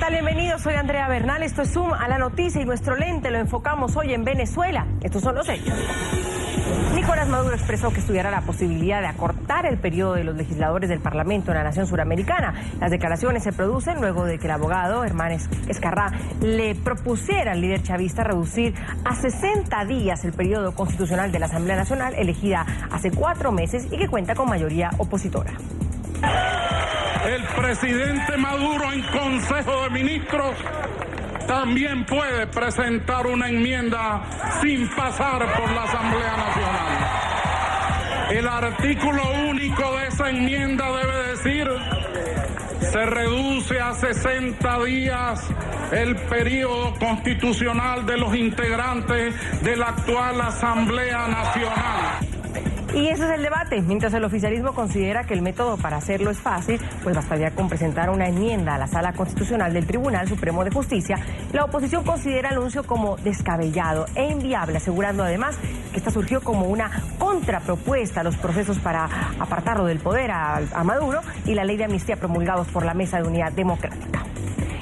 tal? Bienvenidos, soy Andrea Bernal, esto es Zoom a la noticia y nuestro lente lo enfocamos hoy en Venezuela. Estos son los hechos. Nicolás Maduro expresó que estudiará la posibilidad de acortar el periodo de los legisladores del Parlamento en la nación suramericana. Las declaraciones se producen luego de que el abogado Germán Escarrá le propusiera al líder chavista reducir a 60 días el periodo constitucional de la Asamblea Nacional, elegida hace 4 meses y que cuenta con mayoría opositora. El presidente Maduro en Consejo de Ministros también puede presentar una enmienda sin pasar por la Asamblea Nacional. El artículo único de esa enmienda debe decir: se reduce a 60 días el periodo constitucional de los integrantes de la actual Asamblea Nacional. Y ese es el debate. Mientras el oficialismo considera que el método para hacerlo es fácil, pues bastaría con presentar una enmienda a la Sala Constitucional del Tribunal Supremo de Justicia, la oposición considera el anuncio como descabellado e inviable, asegurando además que esta surgió como una contrapropuesta a los procesos para apartarlo del poder a Maduro y la ley de amnistía promulgados por la Mesa de Unidad Democrática.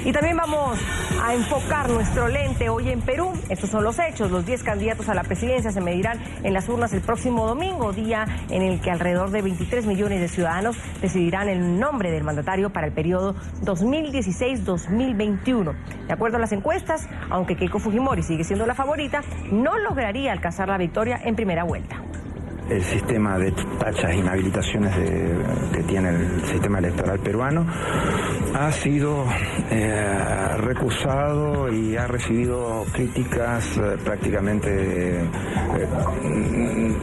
Y también vamos a enfocar nuestro lente hoy en Perú. Estos son los hechos. Los 10 candidatos a la presidencia se medirán en las urnas el próximo domingo, día en el que alrededor de 23 millones de ciudadanos decidirán el nombre del mandatario para el periodo 2016-2021. De acuerdo a las encuestas, aunque Keiko Fujimori sigue siendo la favorita, no lograría alcanzar la victoria en primera vuelta. El sistema de tachas e inhabilitaciones que tiene el sistema electoral peruano ha sido recusado y ha recibido críticas prácticamente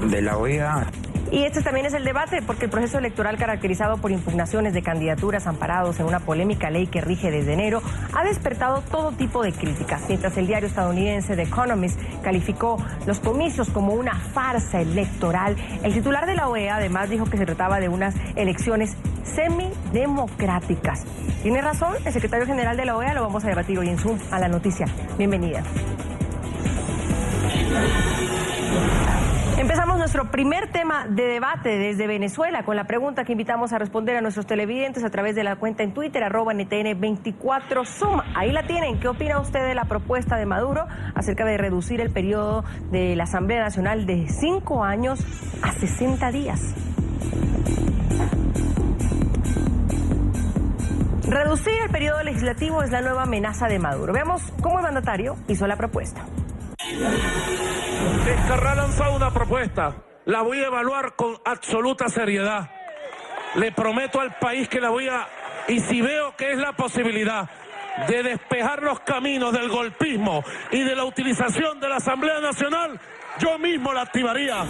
de la OEA. Y este también es el debate, porque el proceso electoral caracterizado por impugnaciones de candidaturas amparados en una polémica ley que rige desde enero ha despertado todo tipo de críticas. Mientras el diario estadounidense The Economist calificó los comicios como una farsa electoral, el titular de la OEA además dijo que se trataba de unas elecciones semidemocráticas. ¿Tiene razón el secretario general de la OEA? Lo vamos a debatir hoy en Zoom a la noticia. Bienvenida. Empezamos nuestro primer tema de debate desde Venezuela con la pregunta que invitamos a responder a nuestros televidentes a través de la cuenta en Twitter @NTN24Zoom. Ahí la tienen. ¿Qué opina usted de la propuesta de Maduro acerca de reducir el periodo de la Asamblea Nacional de 5 años a 60 días? Reducir el periodo legislativo es la nueva amenaza de Maduro. Veamos cómo el mandatario hizo la propuesta. Escarrá ha lanzado una propuesta, la voy a evaluar con absoluta seriedad. Le prometo al país que la voy a... Y si veo que es la posibilidad de despejar los caminos del golpismo y de la utilización de la Asamblea Nacional, yo mismo la activaría.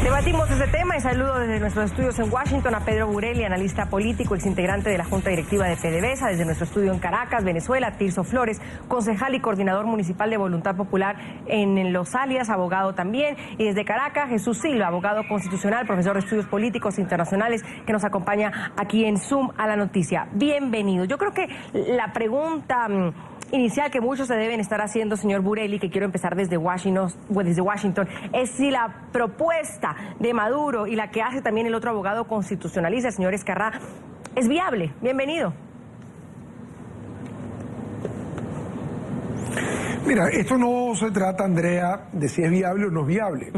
Debatimos ese tema y saludo desde nuestros estudios en Washington a Pedro Burelli, analista político, exintegrante de la Junta Directiva de PDVSA, desde nuestro estudio en Caracas, Venezuela, Tirso Flores, concejal y coordinador municipal de Voluntad Popular en Los Alias, abogado también, y desde Caracas, Jesús Silva, abogado constitucional, profesor de estudios políticos internacionales, que nos acompaña aquí en Zoom a la noticia. Bienvenido. Yo creo que la pregunta inicial que muchos se deben estar haciendo, señor Burelli, que quiero empezar desde Washington, es si la propuesta de Maduro y la que hace también el otro abogado constitucionalista, el señor Escarrá, es viable. Bienvenido. Mira, esto no se trata, Andrea, de si es viable o no es viable.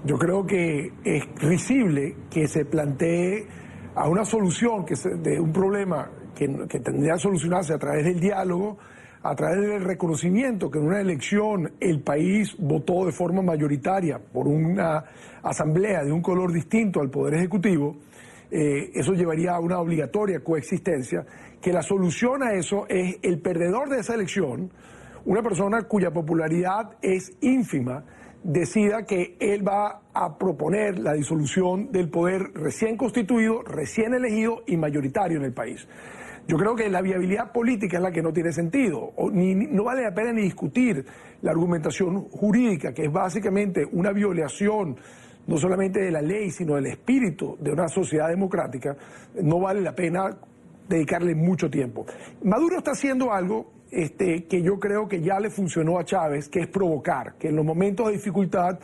Yo creo que es risible que se plantee a una solución de un problema que tendría que solucionarse a través del diálogo, a través del reconocimiento que en una elección el país votó de forma mayoritaria por una asamblea de un color distinto al Poder Ejecutivo. Eso llevaría a una obligatoria coexistencia, que la solución a eso es el perdedor de esa elección, una persona cuya popularidad es ínfima, decida que él va a proponer la disolución del poder recién constituido, recién elegido y mayoritario en el país. Yo creo que la viabilidad política es la que no tiene sentido. No vale la pena ni discutir la argumentación jurídica, que es básicamente una violación no solamente de la ley, sino del espíritu de una sociedad democrática. No vale la pena dedicarle mucho tiempo. Maduro está haciendo algo que yo creo que ya le funcionó a Chávez, que es provocar, que en los momentos de dificultad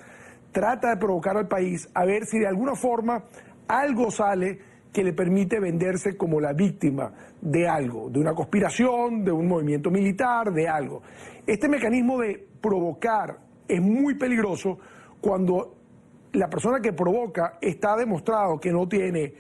trata de provocar al país a ver si de alguna forma algo sale que le permite venderse como la víctima de algo, de una conspiración, de un movimiento militar, de algo. Este mecanismo de provocar es muy peligroso cuando la persona que provoca está demostrado que no tiene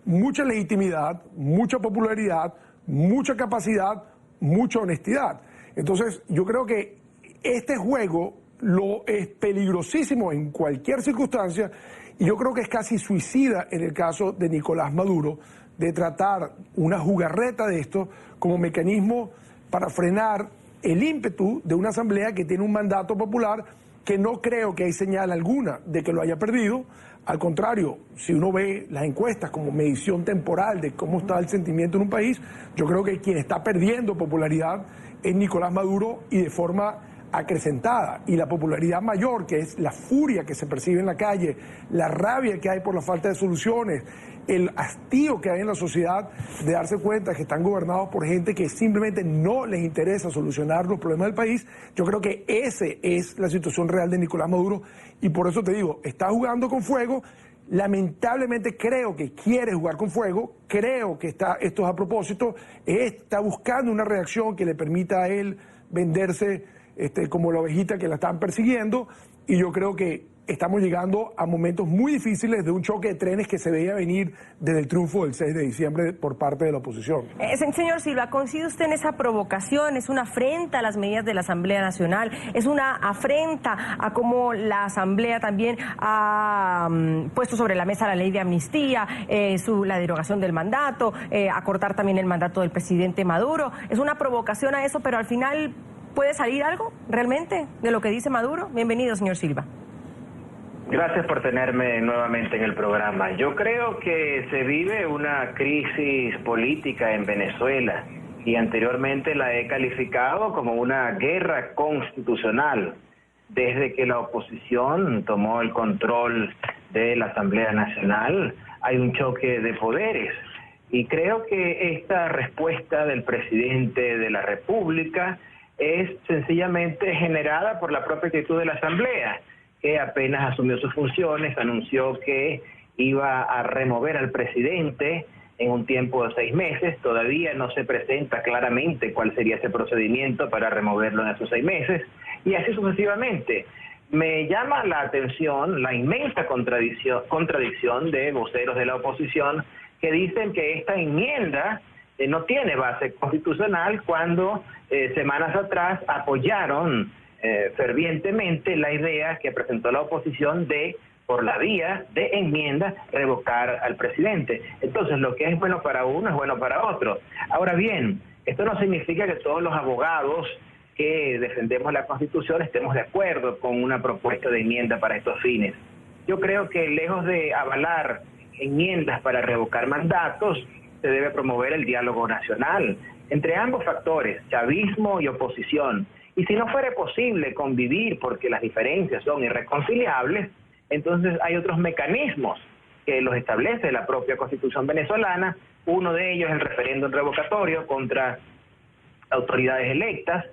mucha legitimidad, mucha popularidad, mucha capacidad, mucha honestidad. Entonces, yo creo que este juego lo es peligrosísimo en cualquier circunstancia y yo creo que es casi suicida en el caso de Nicolás Maduro de tratar una jugarreta de esto como mecanismo para frenar el ímpetu de una asamblea que tiene un mandato popular que no creo que hay señal alguna de que lo haya perdido. Al contrario, si uno ve las encuestas como medición temporal de cómo está el sentimiento en un país, yo creo que quien está perdiendo popularidad es Nicolás Maduro y de forma acrecentada. Y la popularidad mayor, que es la furia que se percibe en la calle, la rabia que hay por la falta de soluciones, el hastío que hay en la sociedad de darse cuenta que están gobernados por gente que simplemente no les interesa solucionar los problemas del país, yo creo que esa es la situación real de Nicolás Maduro y por eso te digo, está jugando con fuego, lamentablemente creo que quiere jugar con fuego, creo que esto es a propósito, está buscando una reacción que le permita a él venderse como la ovejita que la están persiguiendo y yo creo que estamos llegando a momentos muy difíciles de un choque de trenes que se veía venir desde el triunfo del 6 de diciembre por parte de la oposición. Señor Silva, ¿coincide usted en esa provocación? ¿Es una afrenta a las medidas de la Asamblea Nacional? ¿Es una afrenta a cómo la Asamblea también ha puesto sobre la mesa la ley de amnistía, la derogación del mandato, acortar también el mandato del presidente Maduro? ¿Es una provocación a eso, pero al final puede salir algo realmente de lo que dice Maduro? Bienvenido, señor Silva. Gracias por tenerme nuevamente en el programa. Yo creo que se vive una crisis política en Venezuela y anteriormente la he calificado como una guerra constitucional. Desde que la oposición tomó el control de la Asamblea Nacional, hay un choque de poderes. Y creo que esta respuesta del presidente de la República es sencillamente generada por la propia actitud de la Asamblea, que apenas asumió sus funciones, anunció que iba a remover al presidente en un tiempo de 6 meses. Todavía no se presenta claramente cuál sería ese procedimiento para removerlo en esos 6 meses, y así sucesivamente. Me llama la atención la inmensa contradicción de voceros de la oposición que dicen que esta enmienda no tiene base constitucional cuando semanas atrás apoyaron fervientemente la idea que presentó la oposición de, por la vía de enmienda, revocar al presidente. Entonces, lo que es bueno para uno es bueno para otro. Ahora bien, esto no significa que todos los abogados que defendemos la Constitución estemos de acuerdo con una propuesta de enmienda para estos fines. Yo creo que lejos de avalar enmiendas para revocar mandatos, se debe promover el diálogo nacional entre ambos factores, chavismo y oposición. Y si no fuera posible convivir porque las diferencias son irreconciliables, entonces hay otros mecanismos que los establece la propia Constitución venezolana. Uno de ellos es el referéndum revocatorio contra autoridades electas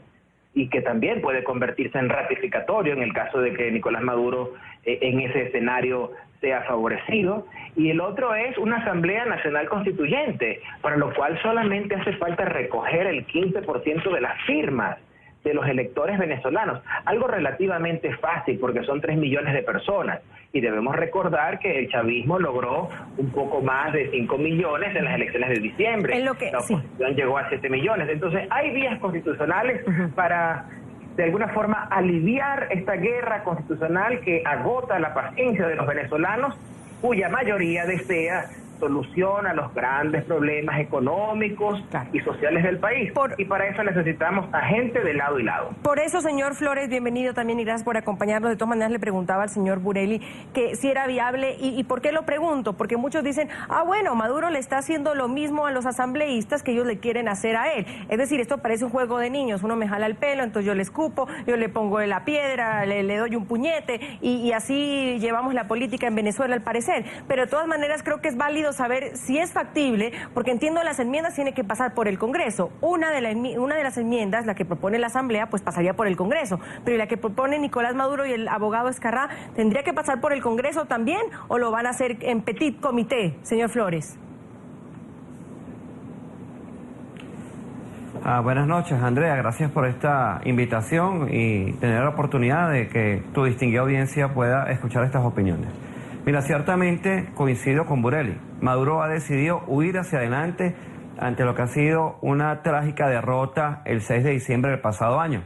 y que también puede convertirse en ratificatorio en el caso de que Nicolás Maduro en ese escenario sea favorecido. Y el otro es una Asamblea Nacional Constituyente, para lo cual solamente hace falta recoger el 15% de las firmas de los electores venezolanos, algo relativamente fácil porque son 3 millones de personas y debemos recordar que el chavismo logró un poco más de 5 millones en las elecciones de diciembre, la oposición llegó a 7 millones, entonces hay vías constitucionales para de alguna forma aliviar esta guerra constitucional que agota la paciencia de los venezolanos, cuya mayoría desea solución a los grandes problemas económicos y sociales del país. Y para eso necesitamos a gente de lado y lado. Por eso, señor Flores, bienvenido también y gracias por acompañarnos. De todas maneras, le preguntaba al señor Burelli que si era viable. ¿Y por qué lo pregunto? Porque muchos dicen, bueno, Maduro le está haciendo lo mismo a los asambleístas que ellos le quieren hacer a él. Es decir, esto parece un juego de niños. Uno me jala el pelo, entonces yo le escupo, yo le pongo la piedra, le doy un puñete y así llevamos la política en Venezuela al parecer. Pero de todas maneras creo que es válido saber si es factible, porque entiendo las enmiendas tienen que pasar por el Congreso. Una de las enmiendas, la que propone la Asamblea, pues pasaría por el Congreso, pero la que propone Nicolás Maduro y el abogado Escarrá, ¿tendría que pasar por el Congreso también o lo van a hacer en petit comité, señor Flores? Buenas noches, Andrea. Gracias por esta invitación y tener la oportunidad de que tu distinguida audiencia pueda escuchar estas opiniones. Mira, ciertamente coincido con Burelli. Maduro ha decidido huir hacia adelante ante lo que ha sido una trágica derrota el 6 de diciembre del pasado año.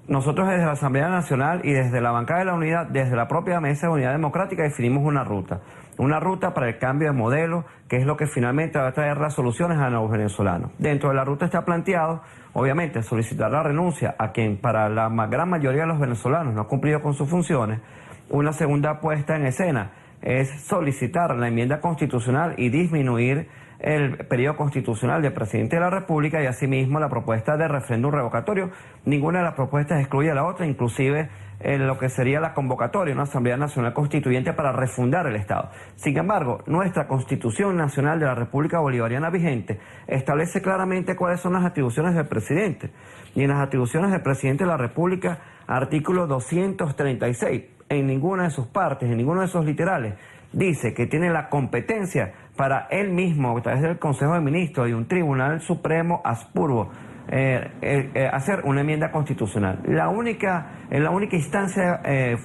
Nosotros desde la Asamblea Nacional y desde la bancada de la Unidad, desde la propia Mesa de Unidad Democrática, definimos una ruta para el cambio de modelo, que es lo que finalmente va a traer las soluciones a los venezolanos. Dentro de la ruta está planteado, obviamente, solicitar la renuncia a quien para la gran mayoría de los venezolanos no ha cumplido con sus funciones. Una segunda puesta en escena es solicitar la enmienda constitucional y disminuir el periodo constitucional del presidente de la República y asimismo la propuesta de referéndum revocatorio. Ninguna de las propuestas excluye a la otra, inclusive lo que sería la convocatoria, una Asamblea Nacional Constituyente para refundar el Estado. Sin embargo, nuestra Constitución Nacional de la República Bolivariana vigente establece claramente cuáles son las atribuciones del presidente. Y en las atribuciones del presidente de la República, artículo 236, en ninguna de sus partes, en ninguno de esos literales, dice que tiene la competencia para él mismo, a través del Consejo de Ministros y un Tribunal Supremo aspurvo, hacer una enmienda constitucional. La única instancia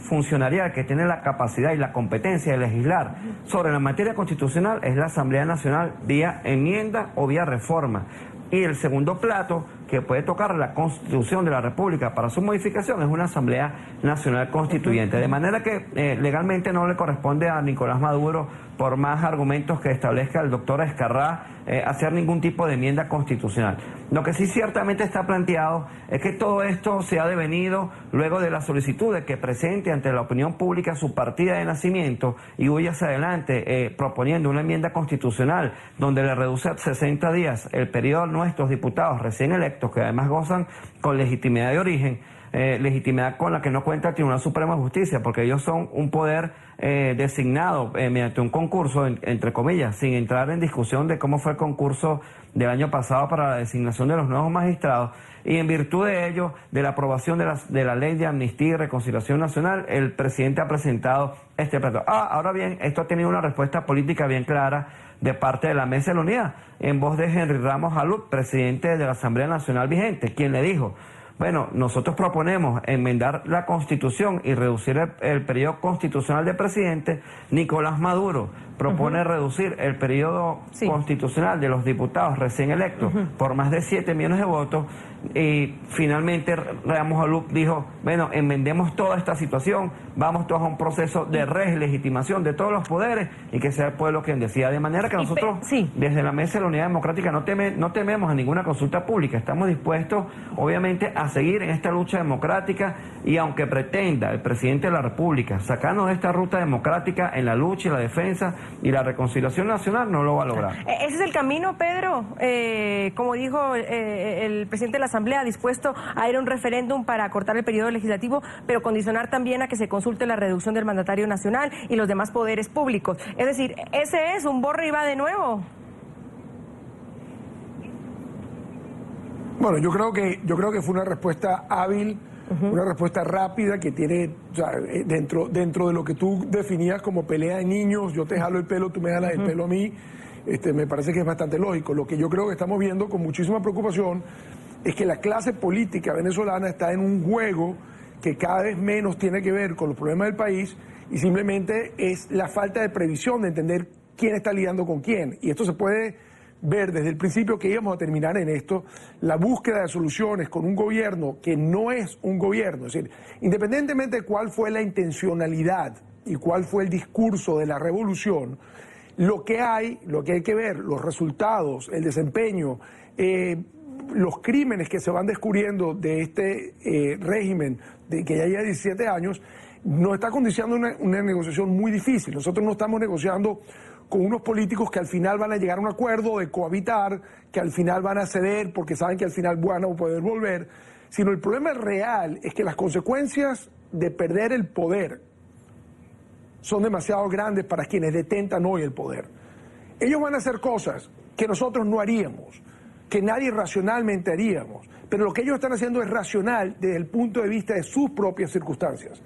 funcionarial que tiene la capacidad y la competencia de legislar sobre la materia constitucional es la Asamblea Nacional vía enmienda o vía reforma. Y el segundo plato que puede tocar la Constitución de la República para su modificación es una Asamblea Nacional Constituyente. De manera que legalmente no le corresponde a Nicolás Maduro, por más argumentos que establezca el doctor Ezcarrá, hacer ningún tipo de enmienda constitucional. Lo que sí ciertamente está planteado es que todo esto se ha devenido luego de la solicitud de que presente ante la opinión pública su partida de nacimiento y huya hacia adelante proponiendo una enmienda constitucional donde le reduce a 60 días el periodo a nuestros diputados recién electos, que además gozan con legitimidad de origen, legitimidad con la que no cuenta el Tribunal Supremo de Justicia, porque ellos son un poder designado mediante un concurso, entre comillas, sin entrar en discusión de cómo fue el concurso del año pasado para la designación de los nuevos magistrados, y en virtud de ello, de la aprobación de la Ley de Amnistía y Reconciliación Nacional, el presidente ha presentado este plato. Ahora bien, esto ha tenido una respuesta política bien clara de parte de la Mesa de la Unidad, en voz de Henry Ramos Alup, presidente de la Asamblea Nacional vigente, quien le dijo: bueno, nosotros proponemos enmendar la Constitución y reducir el periodo constitucional del presidente. Nicolás Maduro propone reducir el periodo constitucional de los diputados recién electos por más de 7 millones de votos. Y finalmente Ramos Alup dijo: bueno, enmendemos toda esta situación, vamos todos a un proceso de legitimación de todos los poderes y que sea el pueblo quien decida. De manera que nosotros, desde la Mesa de la Unidad Democrática, no tememos a ninguna consulta pública. Estamos dispuestos, obviamente, a seguir en esta lucha democrática, y aunque pretenda el presidente de la República sacarnos de esta ruta democrática en la lucha y la defensa y la reconciliación nacional, no lo va a lograr. ¿Ese es el camino, Pedro? Como dijo el presidente de la Asamblea, dispuesto a ir a un referéndum para acortar el periodo legislativo, pero condicionar también a que se consulte la reducción del mandatario nacional y los demás poderes públicos. Es decir, ¿ese es un borra y va de nuevo? Bueno, yo creo que fue una respuesta hábil, una respuesta rápida que tiene, o sea, dentro de lo que tú definías como pelea de niños, yo te jalo el pelo, tú me jalas el pelo a mí, me parece que es bastante lógico. Lo que yo creo que estamos viendo con muchísima preocupación es que la clase política venezolana está en un juego que cada vez menos tiene que ver con los problemas del país y simplemente es la falta de previsión de entender quién está lidiando con quién. Y esto se puede ver desde el principio que íbamos a terminar en esto, la búsqueda de soluciones con un gobierno que no es un gobierno. Es decir, independientemente de cuál fue la intencionalidad y cuál fue el discurso de la revolución, lo que hay que ver, los resultados, el desempeño, los crímenes que se van descubriendo de este régimen que ya lleva 17 años, nos está condicionando una negociación muy difícil. Nosotros no estamos negociando con unos políticos que al final van a llegar a un acuerdo de cohabitar, que al final van a ceder porque saben que al final van a poder volver, sino el problema real es que las consecuencias de perder el poder son demasiado grandes para quienes detentan hoy el poder. Ellos van a hacer cosas que nosotros no haríamos, que nadie racionalmente haríamos, pero lo que ellos están haciendo es racional desde el punto de vista de sus propias circunstancias.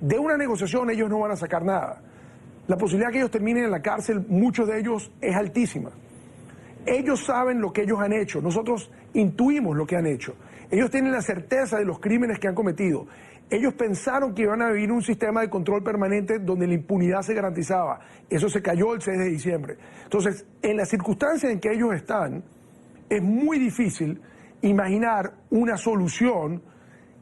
De una negociación ellos no van a sacar nada. La posibilidad de que ellos terminen en la cárcel, muchos de ellos, es altísima. ellos saben lo que ellos han hecho, nosotros intuimos lo que han hecho. Ellos tienen la certeza de los crímenes que han cometido. Ellos pensaron que iban a vivir un sistema de control permanente donde la impunidad se garantizaba. Eso se cayó el 6 de diciembre. Entonces, en las circunstancias en que ellos están, es muy difícil imaginar una solución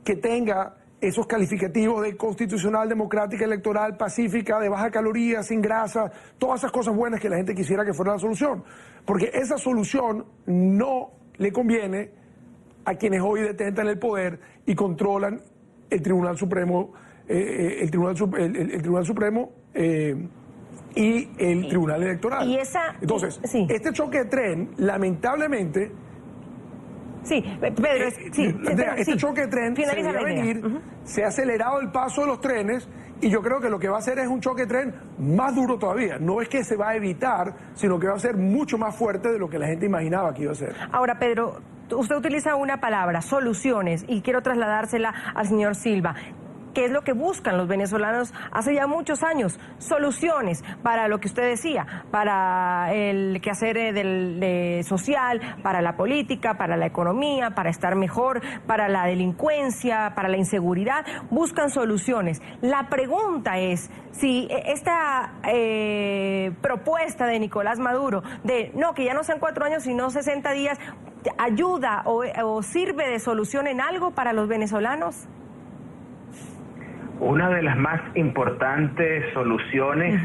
que tenga esos calificativos de constitucional, democrática, electoral, pacífica, de baja caloría, sin grasa, todas esas cosas buenas que la gente quisiera que fuera la solución. Porque esa solución no le conviene a quienes hoy detentan el poder y controlan el Tribunal Supremo, el Tribunal Supremo y el Tribunal Electoral. Entonces, sí. Este choque de tren, lamentablemente... Sí, Pedro, este choque de tren se debería venir, se ha acelerado el paso de los trenes y yo creo que lo que va a hacer es un choque de tren más duro todavía. No es que se va a evitar, sino que va a ser mucho más fuerte de lo que la gente imaginaba que iba a ser. Ahora, Pedro, usted utiliza una palabra, soluciones, y quiero trasladársela al señor Silva. ¿Qué es lo que buscan los venezolanos hace ya muchos años? Soluciones para lo que usted decía, para el quehacer social, para la política, para la economía, para estar mejor, para la delincuencia, para la inseguridad. Buscan soluciones. La pregunta es si esta propuesta de Nicolás Maduro, de no, que ya no sean 4 años, sino 60 días, ayuda o sirve de solución en algo para los venezolanos. Una de las más importantes soluciones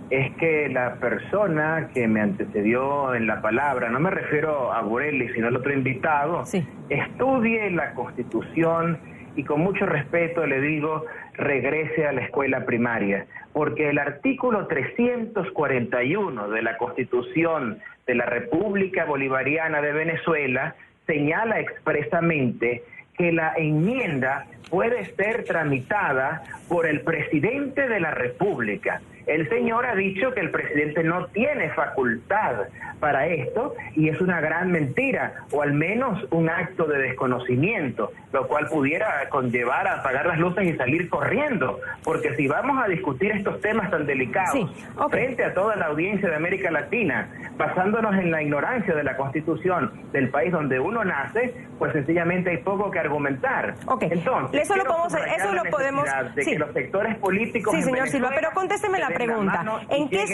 es que la persona que me antecedió en la palabra, no me refiero a Burelli, sino al otro invitado, estudie la Constitución y con mucho respeto le digo, regrese a la escuela primaria, porque el artículo 341 de la Constitución de la República Bolivariana de Venezuela señala expresamente que la enmienda puede ser tramitada por el presidente de la República. El señor ha dicho que el presidente no tiene facultad para esto y es una gran mentira, o al menos un acto de desconocimiento, lo cual pudiera conllevar a apagar las luces y salir corriendo, porque si vamos a discutir estos temas tan delicados frente a toda la audiencia de América Latina, basándonos en la ignorancia de la Constitución del país donde uno nace, pues sencillamente hay poco que argumentar. Entonces, eso lo podemos de que los sectores políticos señor Silva, pero contésteme la pregunta. ¿En qué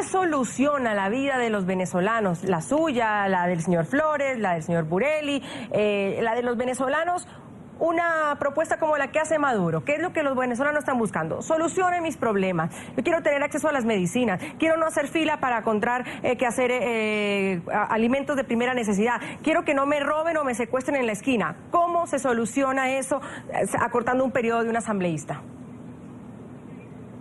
soluciona la vida de los venezolanos, la suya, la del señor Flores, la del señor Burelli, la de los venezolanos, una propuesta como la que hace Maduro? ¿Qué es lo que los venezolanos están buscando? Solucione mis problemas. Yo quiero tener acceso a las medicinas. Quiero no hacer fila para encontrar alimentos de primera necesidad. Quiero que no me roben o me secuestren en la esquina. ¿Cómo se soluciona eso acortando un periodo de un asambleísta?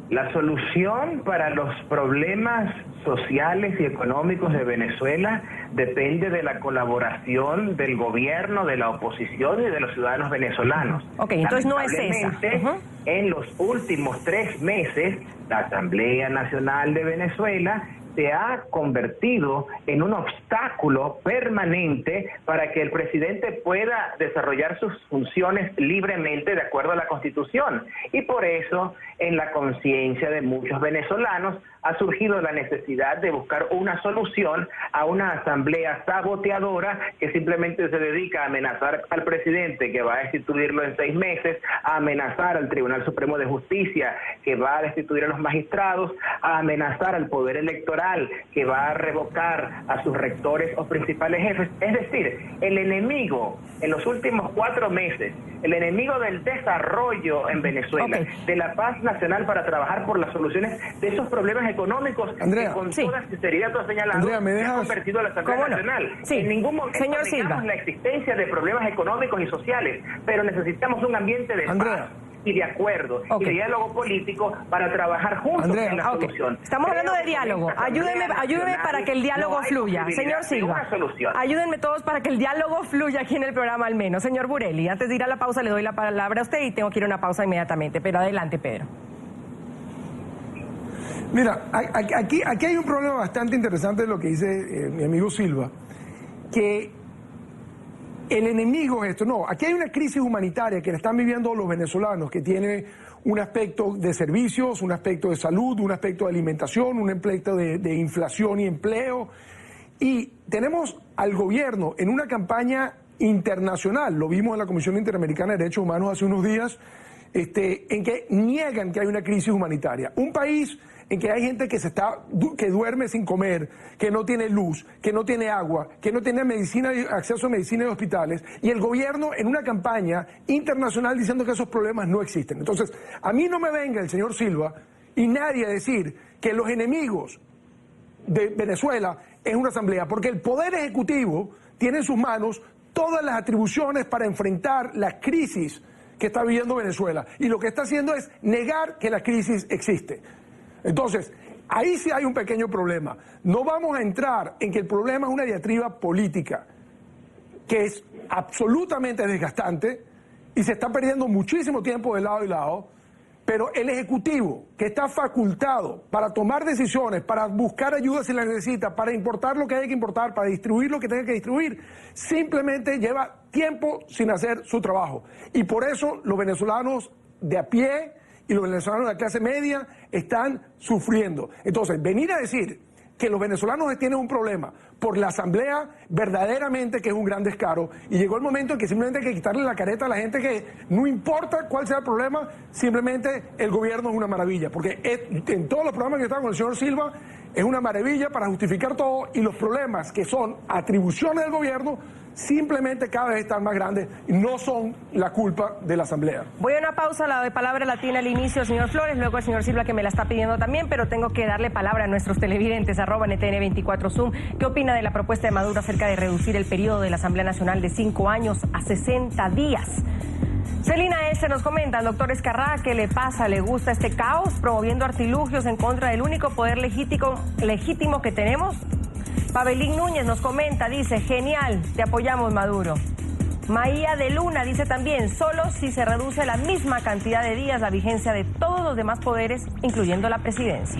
La solución para los problemas sociales y económicos de Venezuela depende de la colaboración del gobierno, de la oposición y de los ciudadanos venezolanos. Entonces no es esa. En los últimos 3 meses, la Asamblea Nacional de Venezuela se ha convertido en un obstáculo permanente para que el presidente pueda desarrollar sus funciones libremente de acuerdo a la Constitución. Y por eso, en la conciencia de muchos venezolanos, ha surgido la necesidad de buscar una solución a una asamblea saboteadora que simplemente se dedica a amenazar al presidente, que va a destituirlo en 6 meses, a amenazar al Tribunal Supremo de Justicia, que va a destituir a los magistrados, a amenazar al Poder Electoral, que va a revocar a sus rectores o principales jefes. Es decir, el enemigo en los últimos 4 meses, el enemigo del desarrollo en Venezuela, de la paz nacional para trabajar por las soluciones de esos problemas económicos, Andrea, que con toda sinceridad tú has señalado, Andrea, ¿me dejas? ha convertido a la Asamblea Nacional. En ningún momento negamos la existencia de problemas económicos y sociales, pero necesitamos un ambiente de paz y de acuerdo y de diálogo político para trabajar juntos en la solución. Estamos hablando de diálogo. Ayúdeme para que el diálogo fluya. Señor Silva, ayúdenme todos para que el diálogo fluya aquí en el programa al menos. Señor Burelli, antes de ir a la pausa le doy la palabra a usted y tengo que ir a una pausa inmediatamente, pero adelante, Pedro. Mira, aquí hay un problema bastante interesante de lo que dice mi amigo Silva, que el enemigo es esto. No, aquí hay una crisis humanitaria que la están viviendo los venezolanos, que tiene un aspecto de servicios, un aspecto de salud, un aspecto de alimentación, un aspecto de inflación y empleo. Y tenemos al gobierno en una campaña internacional, lo vimos en la Comisión Interamericana de Derechos Humanos hace unos días, en que niegan que hay una crisis humanitaria. Un país en que hay gente que duerme sin comer, que no tiene luz, que no tiene agua, que no tiene acceso a medicina y hospitales, y el gobierno en una campaña internacional diciendo que esos problemas no existen. Entonces, a mí no me venga el señor Silva y nadie a decir que los enemigos de Venezuela es una asamblea, porque el Poder Ejecutivo tiene en sus manos todas las atribuciones para enfrentar la crisis que está viviendo Venezuela, y lo que está haciendo es negar que la crisis existe. Entonces, ahí sí hay un pequeño problema. No vamos a entrar en que el problema es una diatriba política, que es absolutamente desgastante y se está perdiendo muchísimo tiempo de lado y lado, pero el Ejecutivo, que está facultado para tomar decisiones, para buscar ayuda si la necesita, para importar lo que hay que importar, para distribuir lo que tenga que distribuir, simplemente lleva tiempo sin hacer su trabajo. Y por eso los venezolanos de a pie y los venezolanos de la clase media están sufriendo. Entonces, venir a decir que los venezolanos tienen un problema por la asamblea, verdaderamente que es un gran descaro, y llegó el momento en que simplemente hay que quitarle la careta a la gente, que no importa cuál sea el problema, simplemente el gobierno es una maravilla, porque en todos los programas que están con el señor Silva es una maravilla para justificar todo, y los problemas que son atribuciones del gobierno simplemente cada vez están más grandes y no son la culpa de la asamblea. Voy a una pausa, la de palabra la tiene al inicio el señor Flores, luego el señor Silva, que me la está pidiendo también, pero tengo que darle palabra a nuestros televidentes, @NTN24Zoom. ¿Qué opina de la propuesta de Maduro acerca de reducir el periodo de la Asamblea Nacional de 5 años a 60 días? Celina S. nos comenta, al doctor Escarrá, ¿qué le pasa? ¿Le gusta este caos promoviendo artilugios en contra del único poder legítimo que tenemos? Pabelín Núñez nos comenta, dice, genial, te apoyamos, Maduro. Maía de Luna dice también, solo si se reduce la misma cantidad de días la vigencia de todos los demás poderes, incluyendo la presidencia.